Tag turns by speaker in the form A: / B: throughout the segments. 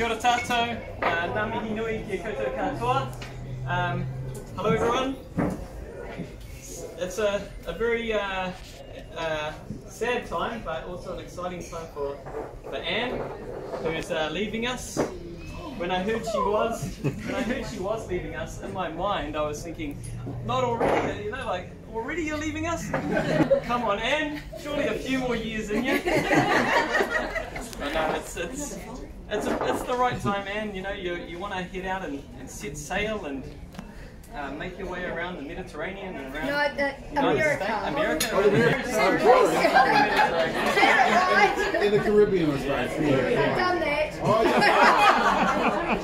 A: Kia ora tātou, ngā mihi nui ki koutou katoa. Hello everyone. It's a very sad time, but also an exciting time for Anne, who's leaving us. When I heard she was leaving us, in my mind I was thinking, not already, like, already you're leaving us? Come on, Anne, surely a few more years in you. But no, it's the right time, Anne. You want to head out and set sail and make your way around the Mediterranean and around
B: America.
C: In the Caribbean, I suppose.
B: I've done that.
C: Oh, yeah.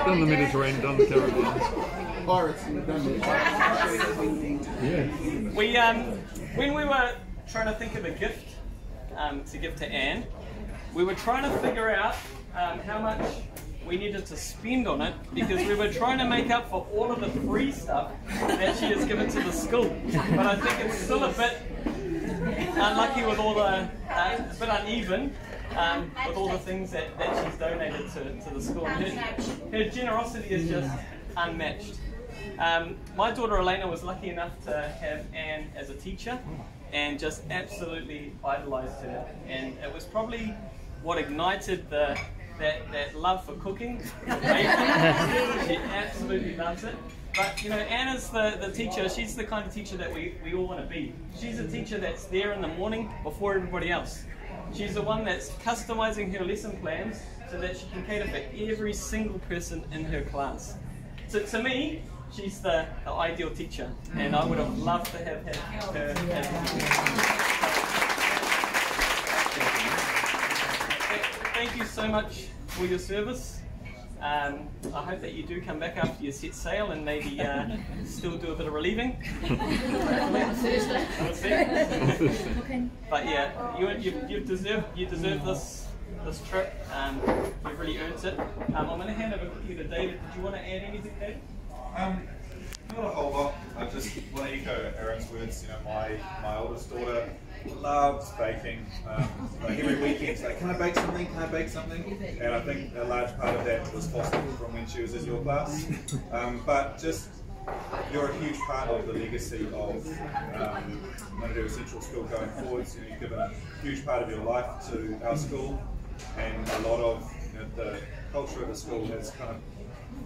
D: Done the Mediterranean, done the Caribbean.
C: Pirates. Yeah.
A: When we were trying to think of a gift to give to Anne, we were trying to figure out how much we needed to spend on it, because we were trying to make up for all of the free stuff that she has given to the school. But I think it's still a bit unlucky with all the, a bit uneven with all the things that she's donated to the school. Her generosity is just unmatched. My daughter Elena was lucky enough to have Anne as a teacher and just absolutely idolised her, and it was probably what ignited that love for cooking. She absolutely loves it. But Anne is the teacher. She's the kind of teacher that we all want to be. She's a teacher that's there in the morning before everybody else. She's the one that's customizing her lesson plans so that she can cater for every single person in her class. So to me, she's the ideal teacher, and I would have loved to have had her as a teacher. Thank you so much for your service. I hope that you do come back after you set sail and maybe still do a bit of relieving. But yeah, you deserve this trip. You've really earned it. I'm going to hand over quickly to David. Did you want to add anything, David?
E: Not a whole lot. I just want to echo Aaron's words. My oldest daughter loves baking. Like every weekend, she's like, "Can I bake something? Can I bake something?" And I think a large part of that was fostered from when she was in your class. But just you're a huge part of the legacy of Manadero Central School going forwards. You've given a huge part of your life to our school, and a lot of the culture of the school has kind of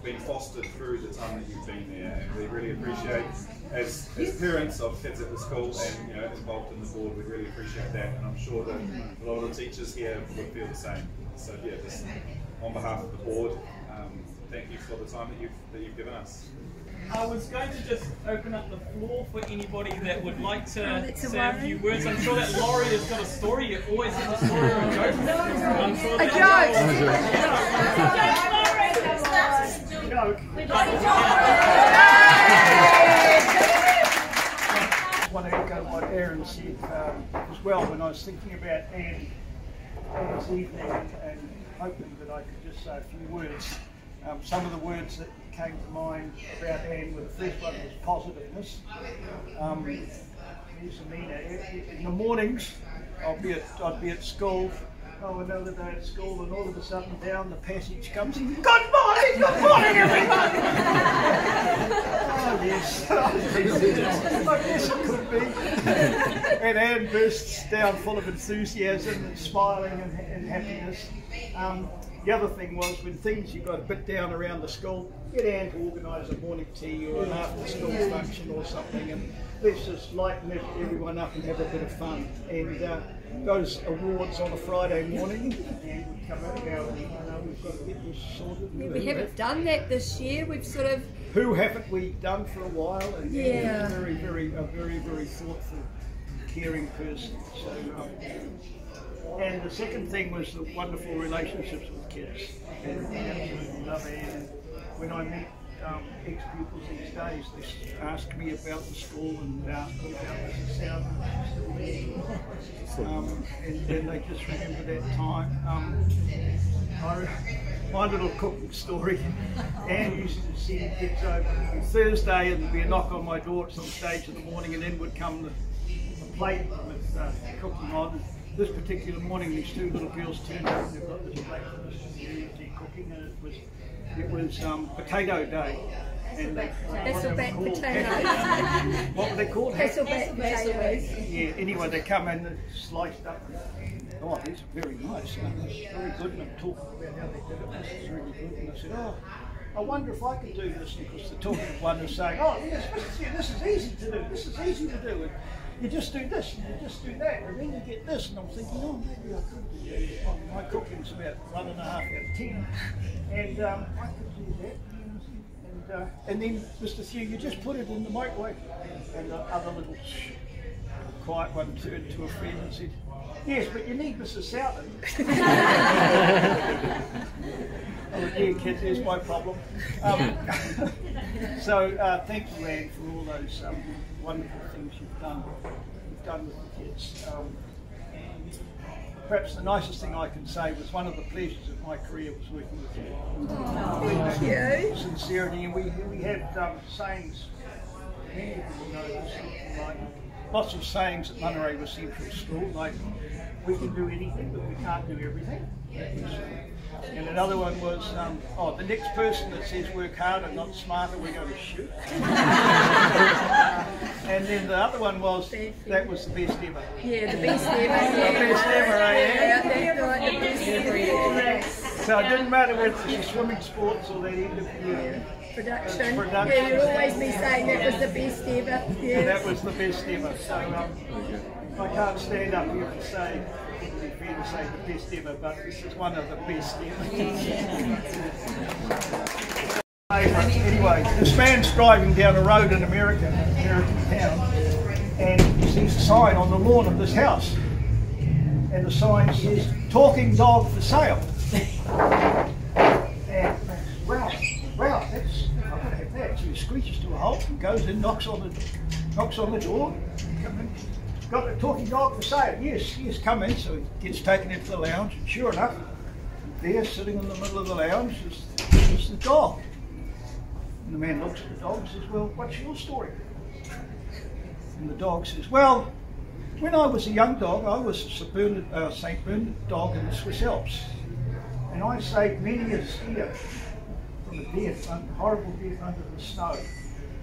E: been fostered through the time that you've been there, and we really appreciate, as parents of kids at the school and involved in the board, we really appreciate that, and I'm sure that a lot of the teachers here would feel the same. So yeah, just on behalf of the board, thank you for the time that you've given us.
A: I was going to just open up the floor for anybody that would like to say a few words. I'm sure that Laurie has got a story. You always have a story or a joke. I'm sure that
F: I want to echo what Aaron said as well when I was thinking about Anne's evening and hoping that I could just say a few words. Some of the words that came to mind about Anne were, the first one was positiveness. Here's Amina. In the mornings, I'd be at school. Oh, another day at school, and all of a sudden down the passage comes, "Good morning everybody!" Oh yes, I guess it could be. And Anne bursts down full of enthusiasm and smiling and happiness. The other thing was, when things you got a bit down around the school, get Anne to organise a morning tea or an after-school function or something, and let's just lighten everyone up and have a bit of fun. And those awards on a Friday morning, and would come out and go, we've got to get this sorted.
B: Yeah, we haven't done that this year. We've sort of...
F: Who haven't we done for a while? And
B: yeah,
F: a very, very thoughtful, caring person. So, and the second thing was the wonderful relationships with kids. And I absolutely love Anne. When I meet ex-pupils these days, they ask me about the school and ask me about Mrs. Sowden. And they just remember that time. My little cooking story, Anne used to send kids over on Thursday, and there'd be a knock on my door at some stage in the morning, and then would come the plate with cooking on. this particular morning, these two little girls turned up and they've got this breakfast they're cooking, and it was potato day. And
B: Hasselback potatoes.
F: what were they called?
B: Hasselback potatoes.
F: Yeah, anyway, they come in and sliced up. Oh, these are very nice. Very good. And I'm talking about how they did it. This is really good. And I said, oh, I wonder if I could do this. Because the talking one is saying, oh, yes, this is easy to do. This is easy to do. And you just do this and you just do that. And then you get this. And I'm thinking, oh, maybe I could do that. My cooking's about 1.5 out of 10. And I could do that. And then, Mr. Thew, you just put it in the microwave. And the other little quiet one turned to a friend and said, yes, but you need Mrs. Sowden. Oh, yeah, kids, there's my problem. So, thank you, Anne, for all those wonderful things you've done with the kids. Perhaps the nicest thing I can say was one of the pleasures of my career was working with you.
B: Thank you.
F: Sincerity, and we had sayings, many people know this, like lots of sayings at Munneray Central School, like we can do anything but we can't do everything. And another one was, the next person that says work harder, not smarter, we're going to shoot. And then the other one was, that was the best ever.
B: Yeah, the best ever.
F: The best ever, eh?
B: Yeah, that's right, the best ever.
F: So it didn't matter whether it was swimming sports or that end of the year.
B: Production.
F: Production.
B: Yeah, you'll always be saying that was the best ever.
F: Yeah, that was the best ever. So I can't stand up here and say, it would be fair to say the best ever, but this is one of the best ever. Anyway, this man's driving down a road in an American town, and he sees a sign on the lawn of this house. And the sign says, talking dog for sale. And wow, that's, I've got to have that. So he screeches to a halt and goes in, knocks on the door. Come in. Got a talking dog for sale. Yes, come in. So he gets taken into the lounge, and sure enough, there, sitting in the middle of the lounge, is the dog. And the man looks at the dog and says, well, what's your story? And the dog says, well, when I was a young dog, I was a St. Bernard dog in the Swiss Alps. And I saved many a steer from a horrible death under the snow.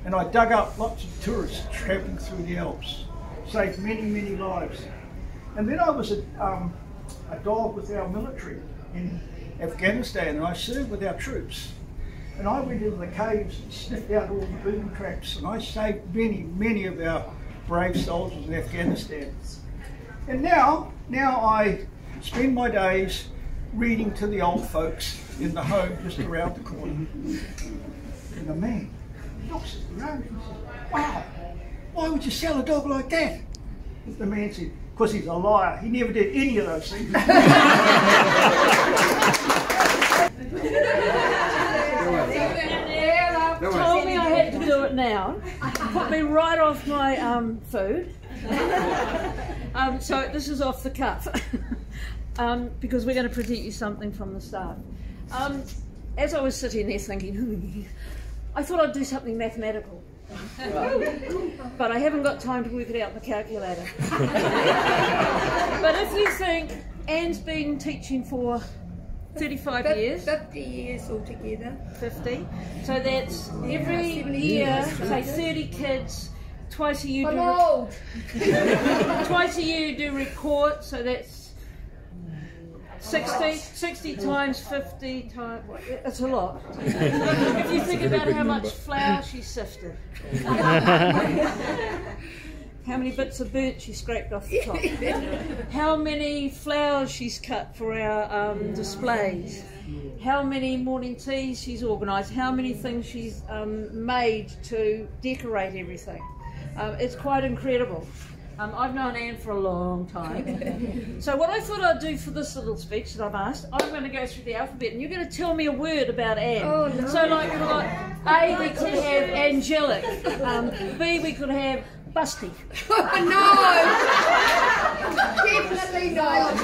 F: And I dug up lots of tourists travelling through the Alps. Saved many, many lives. And then I was a dog with our military in Afghanistan, and I served with our troops. And I went into the caves and sniffed out all the boom traps, and I saved many, many of our brave soldiers in Afghanistan. And now I spend my days reading to the old folks in the home just around the corner. And the man looks at the road and says, wow, why would you sell a dog like that? And the man said, because he's a liar. He never did any of those things.
G: Told me I had to do it now. Put me right off my food. So this is off the cuff. Because we're going to present you something from the start. As I was sitting there thinking, I thought I'd do something mathematical. But I haven't got time to work it out in the calculator. But if you think Anne's been teaching for 35 years.
B: 50 years altogether.
G: 50. So that's every year, say 30 kids. Twice a year twice a year you do report, so that's 60 times 50 times, it's a lot. If you think about how much flour she sifted, how many bits of burnt she scraped off the top, how many flowers she's cut for our displays, how many morning teas she's organised, how many things she's made to decorate everything. It's quite incredible. I've known Anne for a long time. So what I thought I'd do for this little speech that I've asked, I'm going to go through the alphabet and you're going to tell me a word about Anne.
B: Oh, no.
G: So like A, we could have angelic. B, we could have busty.
B: No! Definitely not.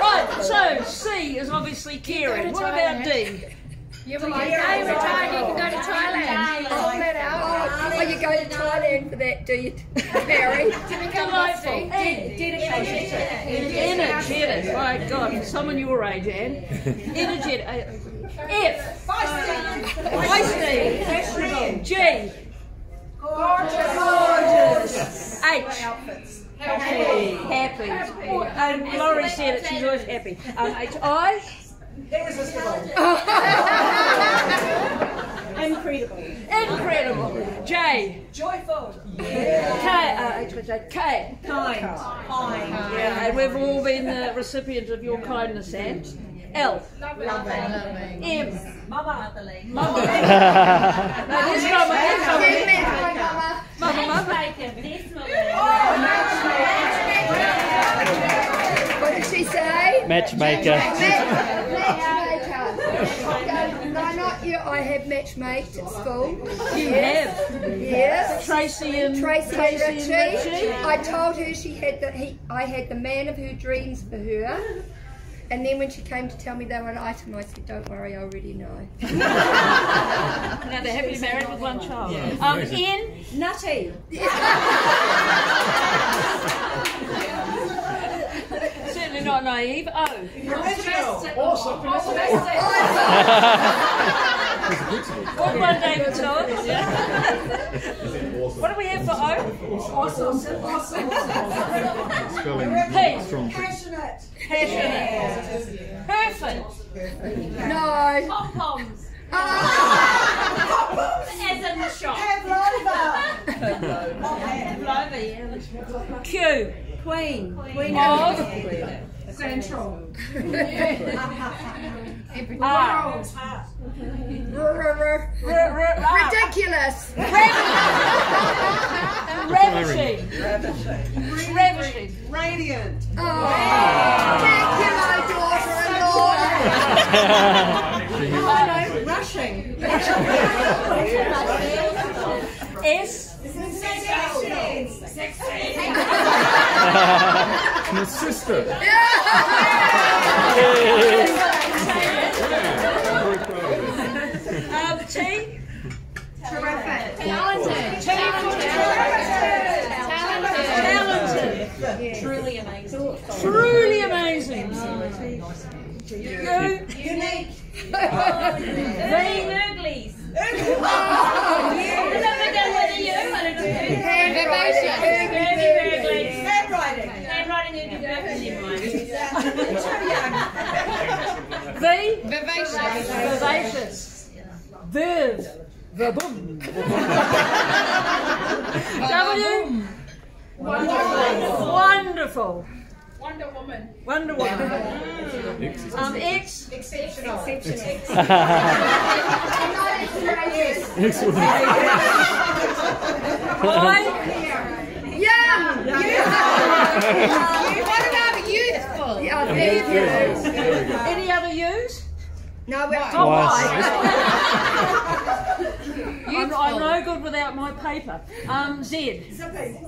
G: Right, so C is obviously caring. What about D?
B: Yeah, well, you retired, you can go to Thailand. Hold that out. Oh, you go to Thailand for that, do you, Mary? To become
G: Delightful. Energetic. My God, someone your age, Anne. Energetic. F. Feisty. Fashionable. G. Gorgeous. H. Happy. And Laurie said it, she's always happy. H-I.
H: Irresistible. Incredible.
G: Incredible. J.
H: Joyful.
G: K. K.
H: Kind.
G: Yeah, and we've all been the recipients of your kindness, Anne. L.
H: Loving.
G: M.
H: Motherly.
G: Mother. No, this mama.
B: What did she say?
I: Matchmaker.
B: Matchmaker. No, not you. I have matchmaked at school.
G: You have.
B: Yes.
G: Tracy and
B: Richie. I told her I had the man of her dreams for her. And then when she came to tell me they were an item, I said, don't worry, I already know.
G: Now they're happily married with one child. N.
H: Nutty.
G: Certainly not naive. O.
F: Awesome.
G: What one David told us, yeah? What do we have for O?
H: Awesome.
D: Spelling
G: P.
D: strong.
H: Passionate.
G: Perfect.
B: No.
G: Pom-poms.
H: As in the shop.
G: Q.
H: Queen.
G: Of.
H: Central.
G: R.
B: Ridiculous.
G: Ravishing.
H: Radiant.
B: Oh, thank you, my daughter-in-law.
H: Rushing.
G: S.
D: My sister.
G: T. Talented.
H: Truly amazing.
G: Truly amazing.
H: Unique.
G: Uglies. Vivacious. Verve. Verboom. W. Wonderful.
B: Wonder Woman.
G: X.
B: Exceptional.
G: I.
B: Young. What about youthful?
G: Any other U's?
B: No, we're
G: I'm no good without my paper. Z.
B: Zippy.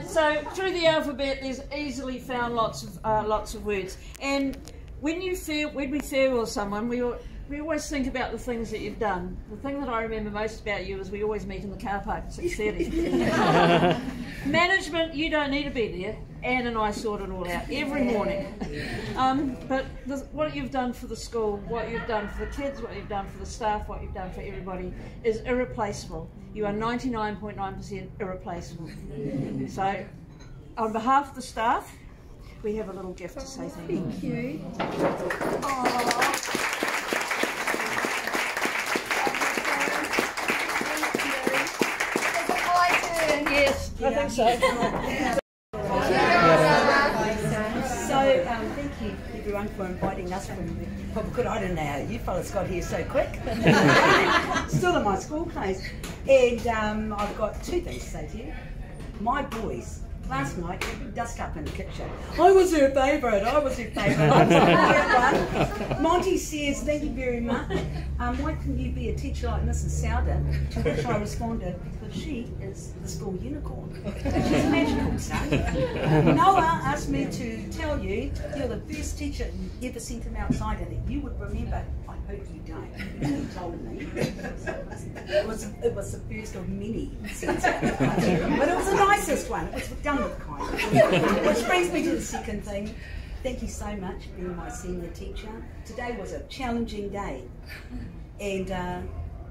G: So through the alphabet, there's easily found lots of words. And when we farewell someone, we always think about the things that you've done. The thing that I remember most about you is we always meet in the car park at 6:30. Management, you don't need to be there. Anne and I sort it all out every morning. But what you've done for the school, what you've done for the kids, what you've done for the staff, what you've done for everybody is irreplaceable. You are 99.9% irreplaceable. So, on behalf of the staff, we have a little gift to say thank you.
B: Thank you.
G: Yes, I think so.
J: So, thank you everyone for inviting us from Good. I don't know how you fellas got here so quick. Still in my school place. And I've got two things to say to you. My boys last night, dust up in the kitchen. I was her favourite, I was her favourite. Monty says, thank you very much. Why couldn't you be a teacher like Mrs. Sowden? To which I responded, because she is the school unicorn. She's magical, son. Noah asked me to tell you, you're the first teacher you ever sent him outside and that you would remember. I hope you don't. He told me. It was the first of many sent out. But it was the nicest one. It was done with kindness. Which brings me to the second thing. Thank you so much for being my senior teacher. Today was a challenging day. And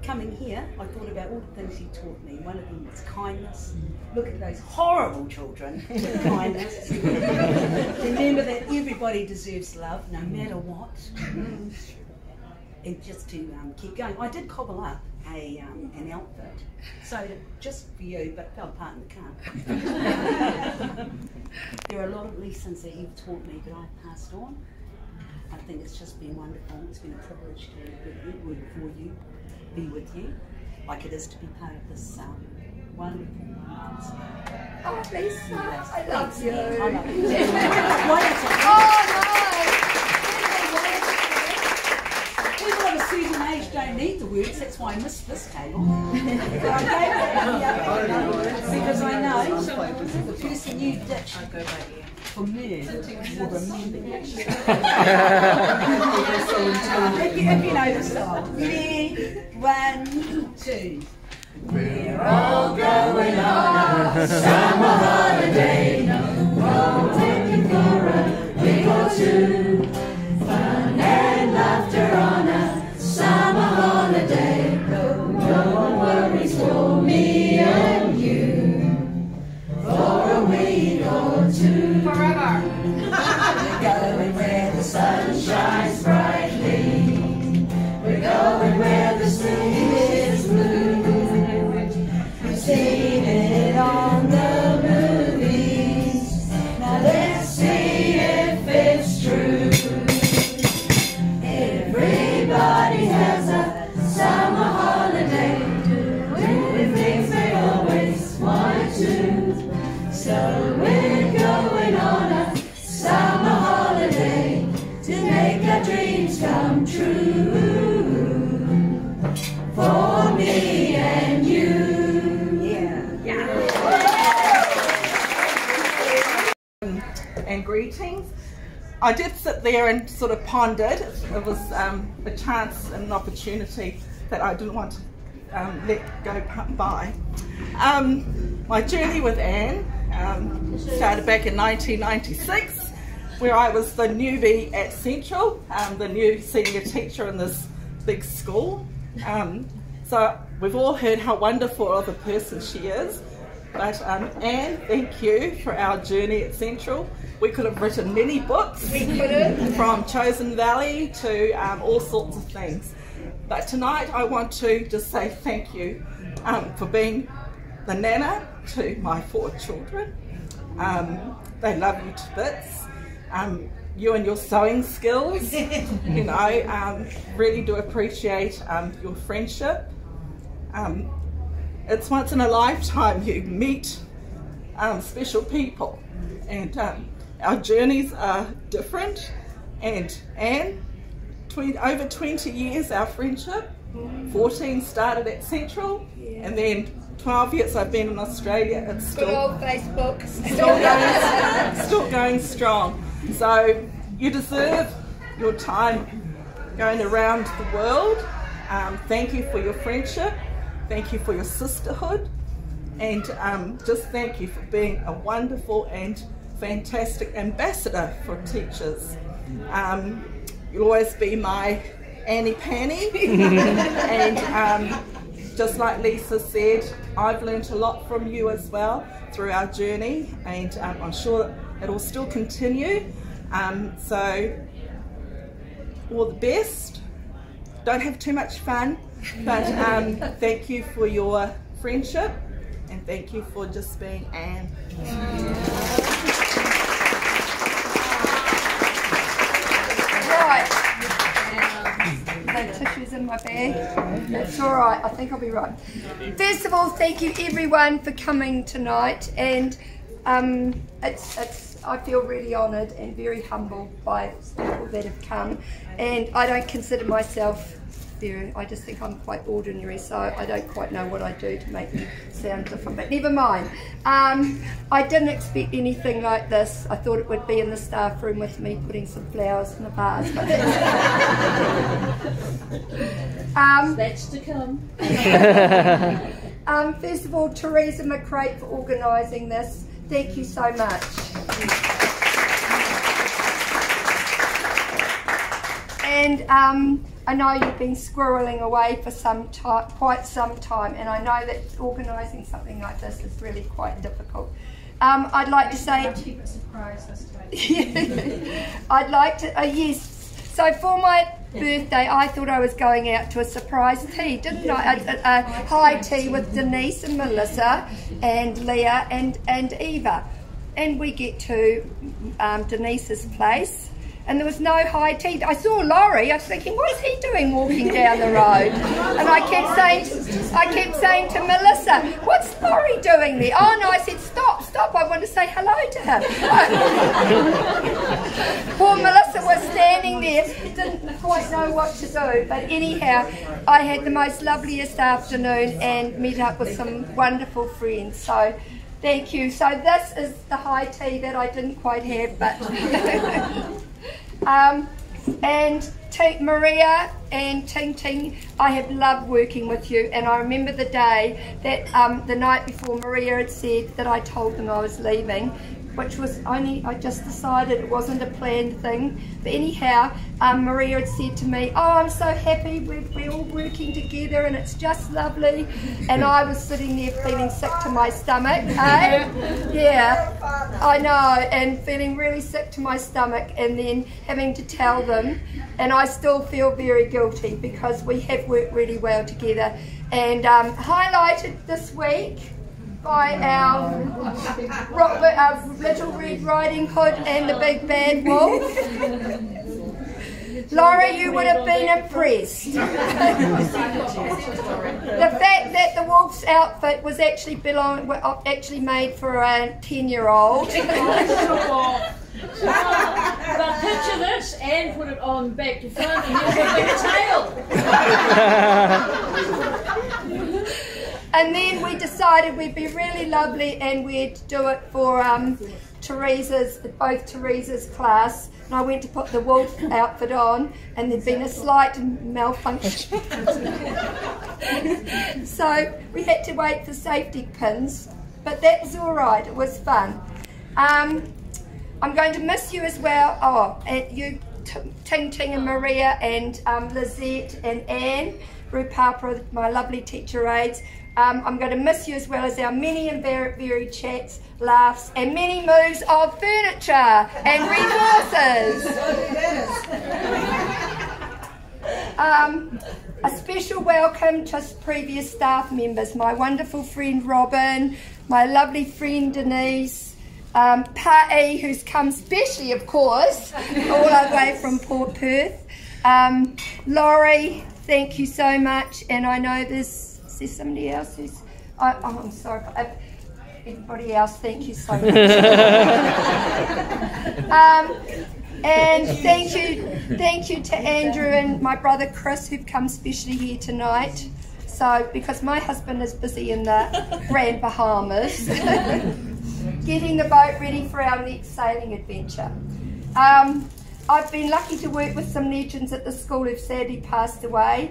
J: coming here, I thought about all the things you taught me. One of them was kindness. Look at those horrible children. Kindness. Remember that everybody deserves love, no matter what. And just to keep going. I did cobble up an outfit, so just for you, but fell apart in the car. There are a lot of lessons that you've taught me that I've passed on. I think it's just been wonderful. It's been a privilege to work for you, be with you, like it is to be part of this wonderful lives.
B: Oh, Lisa, I love you.
J: I love you. People of a certain age don't need the words, that's why I missed this table. But I gave it because I know the person you ditched for me will remember you. If you know the song. Ready? 1, 2.
I: We're all going on a summer holiday. We're taking for a week or two. Fun and laughter on a summer holiday. No worries for me and you. For a week or two.
H: Forever.
I: We're going where the sun shines brightly. We're going where the sea is blue. We've seen it on the movies. Now let's see if it's true. Everybody has a summer holiday, doing things they always wanted to. So we're going on a summer holiday to make our dreams come true. For me and you.
K: And greetings. I did sit there and sort of pondered. It was a chance and an opportunity that I didn't want to let go by. My journey with Anne started back in 1996, where I was the newbie at Central, the new senior teacher in this big school. So we've all heard how wonderful of a person she is. But Anne, thank you for our journey at Central. We could have written many books, from Chosen Valley to all sorts of things. But tonight I want to just say thank you for being the nana to my 4 children. They love you to bits. You and your sewing skills, you know, really do appreciate your friendship. It's once in a lifetime you meet special people, and our journeys are different. And Anne, over 20 years our friendship, 14 started at Central, and then 12 years I've been in Australia. It's still,
B: good old Facebook.
K: still going strong. So you deserve your time going around the world. Thank you for your friendship. Thank you for your sisterhood, and just thank you for being a wonderful and fantastic ambassador for teachers. You'll always be my Annie Panny, and just like Lisa said, I've learnt a lot from you as well through our journey, and I'm sure it'll still continue. So all the best. Don't have too much fun, but thank you for your friendship, and thank you for just being Anne.
B: Right. The tissue's in my bag. That's all right. I think I'll be right. First of all, thank you everyone for coming tonight, and I feel really honoured and very humbled by people that have come, and I don't consider myself very, I just think I'm quite ordinary, so I don't quite know what I do to make me sound different, but never mind. I didn't expect anything like this. I thought it would be in the staff room with me putting some flowers in a vase, but
G: That's to come.
B: First of all, Teresa McCrate for organising this. Thank you so much. And I know you've been squirreling away for some time, quite some time, and I know that organising something like this is really quite difficult. I'd like to say,
H: keep it surprise this time.
B: I'd like to, yes. So for my birthday, I thought I was going out to a surprise tea, didn't I? A high tea with Denise and Melissa and Leah and Eva. And we get to Denise's place, and there was no high tea. I saw Laurie. I was thinking, what is he doing walking down the road? And I kept saying to Melissa, what's Laurie doing there? Oh no, I said, stop, I want to say hello to him. Poor Melissa was standing there, didn't quite know what to do. But anyhow, I had the most loveliest afternoon and met up with some wonderful friends. So thank you. So this is the high tea that I didn't quite have, but and Maria and Ting Ting, I have loved working with you, and I remember the day that the night before Maria had said that I told them I was leaving, which was only, I just decided, it wasn't a planned thing. But anyhow, Maria had said to me, oh, I'm so happy we're all working together and it's just lovely. And I was sitting there feeling sick to my stomach, eh? Yeah, I know, and feeling really sick to my stomach, and then having to tell them, and I still feel very guilty because we have worked really well together. And highlighted this week by our Little Red Riding Hood and the Big Bad Wolf. Laurie, you would have been impressed. The fact that the wolf's outfit was actually made for a 10-year-old.
G: But picture this and put it on back to front and you'll have a tail.
B: And then we decided we'd be really lovely and we'd do it for both Teresa's class. And I went to put the wolf outfit on, and there'd been a slight malfunction. So we had to wait for safety pins, but that was all right. It was fun. I'm going to miss you as well. Oh, and you, Ting Ting and Maria and Lizette and Anne, Ruth Harper, my lovely teacher aides. I'm going to miss you as well as our many and varied chats, laughs, and many moves of furniture and resources. A special welcome to previous staff members, my wonderful friend Robin, my lovely friend Denise, Pa'i, who's come specially, of course, all the way from Port Perth. Laurie, thank you so much, and I know there's somebody else who's, I'm sorry, everybody else, thank you so much. And thank you to Andrew and my brother Chris, who've come specially here tonight. So, because my husband is busy in the Grand Bahamas, getting the boat ready for our next sailing adventure. I've been lucky to work with some legends at the school who've sadly passed away.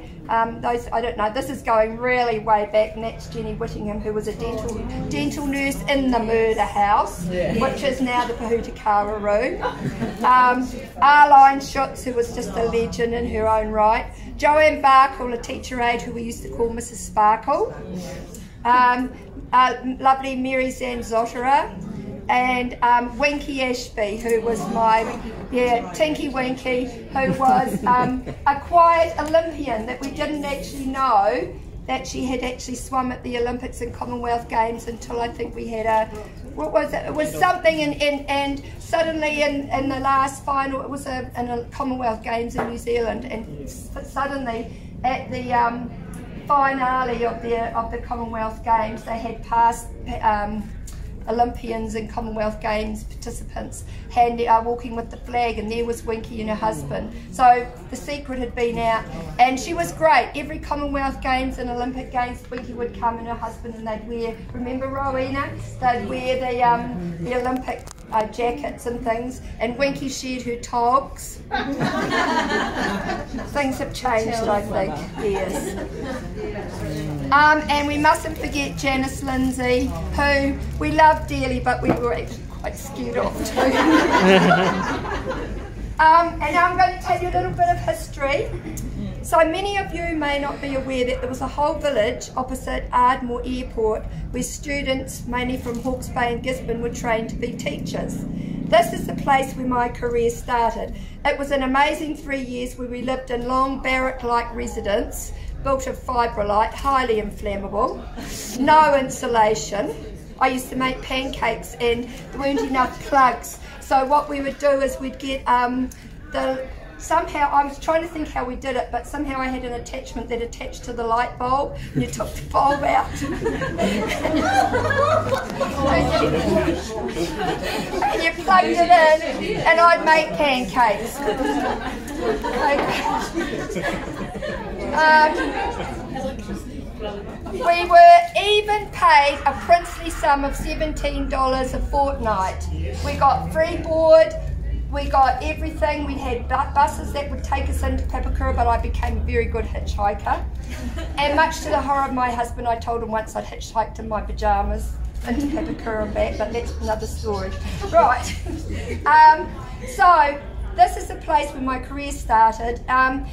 B: Those, I don't know, this is going really way back, and that's Jenny Whittingham, who was a dental nurse in the murder house, which is now the Pahutakara room. Arline Schutz, who was just a legend in her own right. Joanne Barkle, a teacher aide who we used to call Mrs. Sparkle. Lovely Mary Zanzotera. And Winky Ashby, who was my, Tinky Winky, who was a quiet Olympian that we didn't actually know that she had actually swum at the Olympics and Commonwealth Games until I think we had a, what was it? It was something, and suddenly in the last final, it was in a Commonwealth Games in New Zealand, and suddenly at the finale of the Commonwealth Games, they had passed Olympians and Commonwealth Games participants walking with the flag, and there was Winky and her husband. So the secret had been out, and she was great. Every Commonwealth Games and Olympic Games, Winky would come and her husband, and they'd wear, remember Rowena? They'd wear the Olympic jackets and things, and Winky shared her togs. Things have changed, I think, yes. And we mustn't forget Janice Lindsay, who we loved dearly, but we were actually quite scared of too. And now I'm going to tell you a little bit of history. So many of you may not be aware that there was a whole village opposite Ardmore Airport where students, mainly from Hawke's Bay and Gisborne, were trained to be teachers. This is the place where my career started. It was an amazing 3 years where we lived in long barrack-like residence, built of fibrillite, highly inflammable, no insulation. I used to make pancakes and there weren't enough plugs. So what we would do is we'd get somehow, I was trying to think how we did it, but somehow I had an attachment that attached to the light bulb. You took the bulb out. And you plugged it in, and I'd make pancakes. We were even paid a princely sum of $17 a fortnight. We got free board, we got everything. We had buses that would take us into Papakura, but I became a very good hitchhiker. And much to the horror of my husband, I told him once I'd hitchhiked in my pyjamas into Papakura and back, but that's another story. Right. So this is the place where my career started. And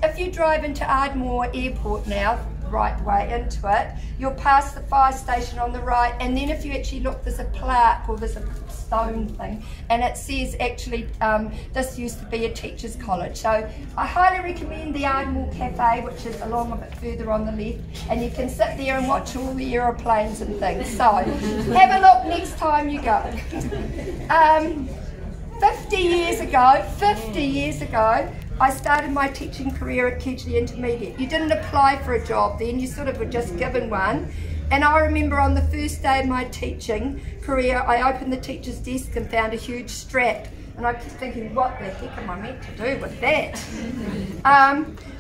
B: if you drive into Ardmore Airport now, right way into it, you'll pass the fire station on the right, and then if you actually look, there's a plaque or there's a stone thing, and it says actually this used to be a teachers' college. So I highly recommend the Ardmore Cafe, which is along a bit further on the left, and you can sit there and watch all the aeroplanes and things. So have a look next time you go. 50 years ago, I started my teaching career at Kedgley Intermediate. You didn't apply for a job then, you sort of were just given one. And I remember on the first day of my teaching career, I opened the teacher's desk and found a huge strap. And I kept thinking, what the heck am I meant to do with that?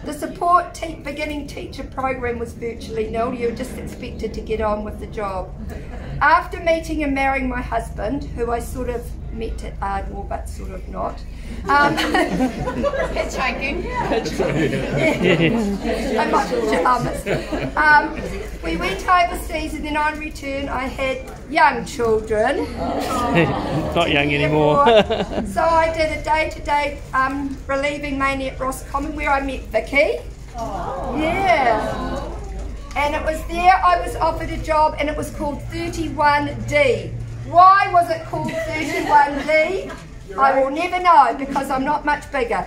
B: The support beginning teacher program was virtually nil. You were just expected to get on with the job. After meeting and marrying my husband, who I sort of met at Ardmore, but sort of not. Hitchhiking. I'm not pajamas. We went overseas, and then on return I had young children.
L: Not young anymore.
B: So I did a day-to-day relieving mainly at Roscommon, where I met Vicky. Yeah. And it was there I was offered a job, and it was called 31D. Why was it called 31D? I will never know, because I'm not much bigger.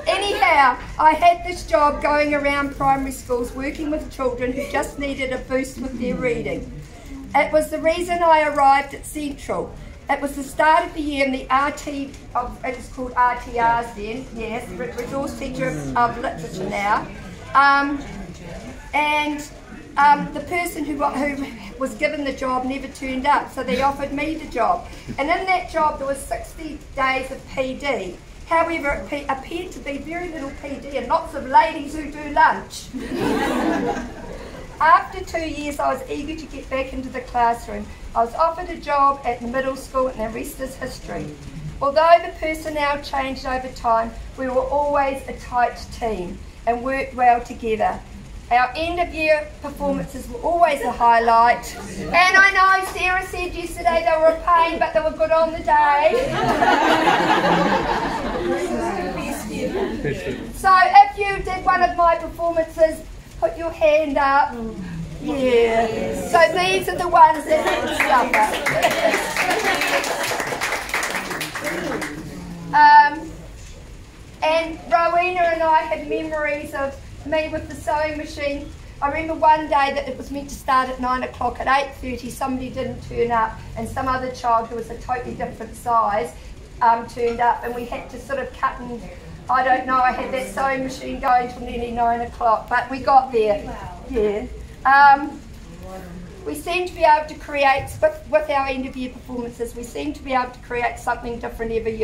B: Anyhow, I had this job going around primary schools working with children who just needed a boost with their reading. It was the reason I arrived at Central. It was the start of the year, and the it was called RTRs then, yes, Resource Teacher of Literature now. The person who was given the job never turned up, so they offered me the job. And in that job there was 60 days of PD. However, it appeared to be very little PD and lots of ladies who do lunch. After 2 years, I was eager to get back into the classroom. I was offered a job at the middle school, and the rest is history. Although the personnel changed over time, we were always a tight team and worked well together. Our end-of-year performances were always a highlight. And I know Sarah said yesterday they were a pain, but they were good on the day. So if you did one of my performances, put your hand up. Yeah. So these are the ones that had to suffer. And Rowena and I had memories of me with the sewing machine. I remember one day that it was meant to start at 9 o'clock. At 8:30 somebody didn't turn up, and some other child who was a totally different size turned up, and we had to sort of cut and I don't know, I had that sewing machine going till nearly 9 o'clock, but we got there. Yeah. We seem to be able to create, with our end of year performances, we seem to be able to create something different every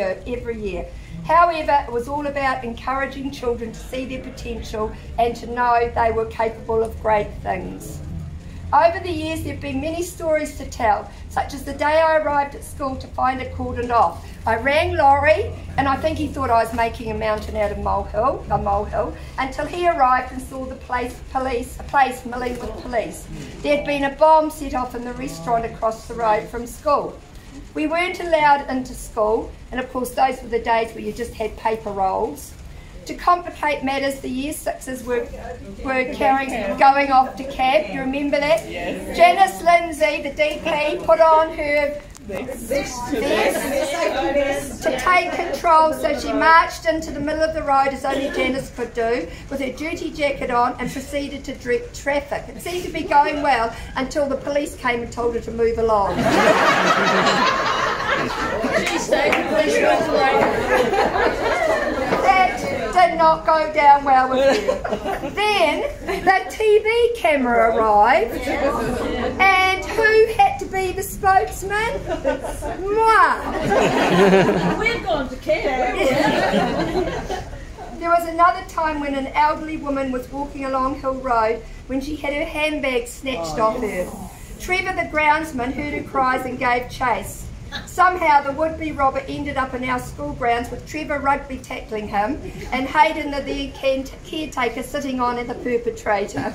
B: year. However, it was all about encouraging children to see their potential and to know they were capable of great things. Over the years, there have been many stories to tell, such as the day I arrived at school to find it cordoned off. I rang Laurie, and I think he thought I was making a mountain out of a molehill, until he arrived and saw the place milling with police. There had been a bomb set off in the restaurant across the road from school. We weren't allowed into school, and of course those were the days where you just had paper rolls. To complicate matters, the year sixes were going off to camp. You remember that? Yes. Janice Lindsay, the DP, put on her vest to take control, so she marched into the middle of the road as only Janice could do, with her duty jacket on, and proceeded to direct traffic. It seemed to be going well until the police came and told her to move along. That did not go down well with you. Then the TV camera arrived, and who had to be the spokesman? Moi.
G: We've gone to camp.
B: There was another time when an elderly woman was walking along Hill Road when she had her handbag snatched off her. Trevor, the groundsman, heard her cries and gave chase. Somehow the would-be robber ended up in our school grounds with Trevor rugby tackling him and Hayden, the caretaker, sitting on as the perpetrator.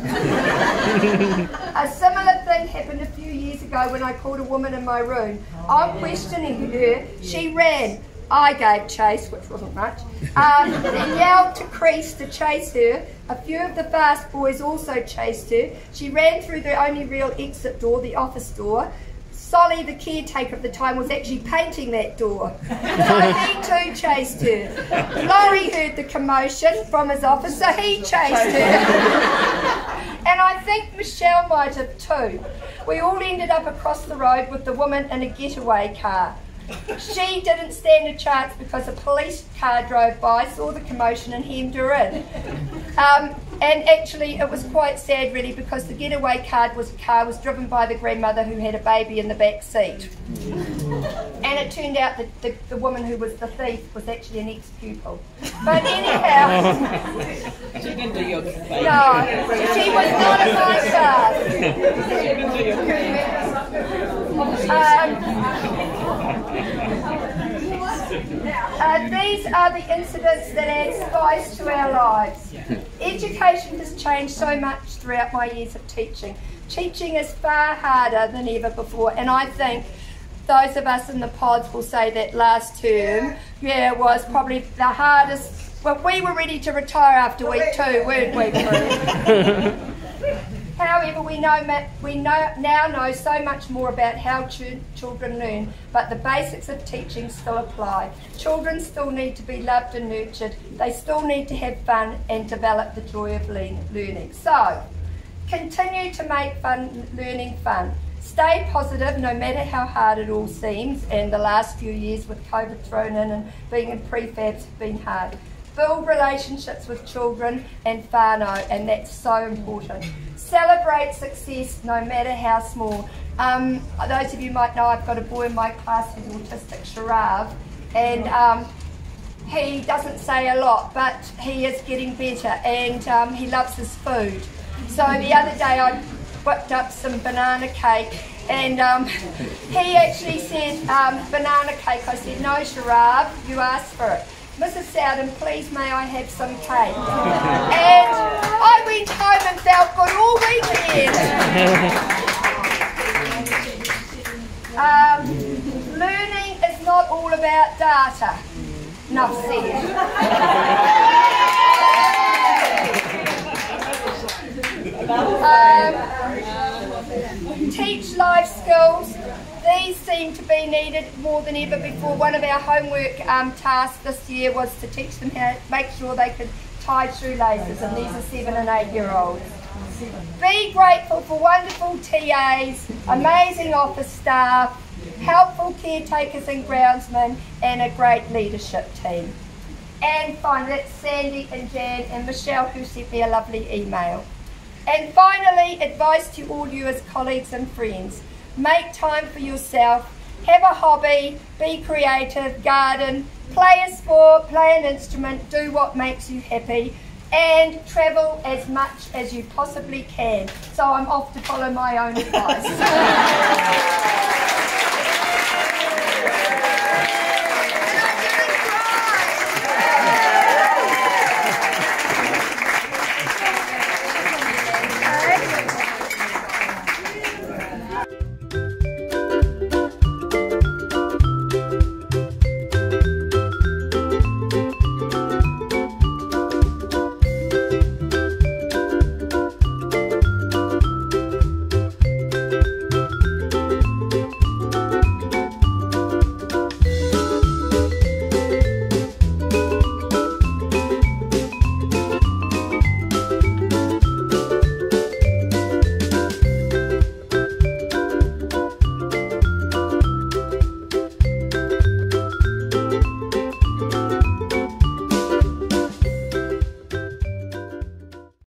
B: A similar thing happened a few years ago when I called a woman in my room. On questioning her, she ran. I gave chase, which wasn't much, then yelled to Crease to chase her. A few of the fast boys also chased her. She ran through the only real exit door, the office door. Solly, the caretaker of the time, was actually painting that door. So he too chased her. Laurie heard the commotion from his office, so he chased her. And I think Michelle might have too. We all ended up across the road with the woman in a getaway car. She didn't stand a chance because a police car drove by, saw the commotion and hemmed her in. And actually it was quite sad really, because the getaway car was driven by the grandmother who had a baby in the back seat. And it turned out that the woman who was the thief was actually an ex-pupil. But anyhow...
G: She didn't do your baby.
B: No, she was not in my class. These are the incidents that add spice to our lives. Education has changed so much throughout my years of teaching. Teaching is far harder than ever before, and I think those of us in the pods will say that last term, was probably the hardest. Well, we were ready to retire after week 2, weren't we? However, we now know so much more about how children learn, but the basics of teaching still apply. Children still need to be loved and nurtured. They still need to have fun and develop the joy of learning. So, continue to make learning fun. Stay positive no matter how hard it all seems, and the last few years with COVID thrown in and being in prefabs have been hard. Build relationships with children and whānau, and that's so important. Celebrate success no matter how small. Those of you might know I've got a boy in my class who's autistic, Sharab, and he doesn't say a lot, but he is getting better, and he loves his food. So the other day I whipped up some banana cake, and he actually said, banana cake. I said, no, Sharab, you asked for it. Mrs. Sowden, please may I have some cake? And I went home and felt good all weekend. Learning is not all about data. Enough said. Teach life skills. These seem to be needed more than ever before. One of our homework tasks this year was to teach them how to make sure they could tie shoelaces, and these are 7 and 8 year olds. Be grateful for wonderful TAs, amazing office staff, helpful caretakers and groundsmen, and a great leadership team. And finally, that's Sandy and Jan and Michelle, who sent me a lovely email. And finally, advice to all you as colleagues and friends. Make time for yourself, have a hobby, be creative, garden, play a sport, play an instrument, do what makes you happy, and travel as much as you possibly can. So I'm off to follow my own advice.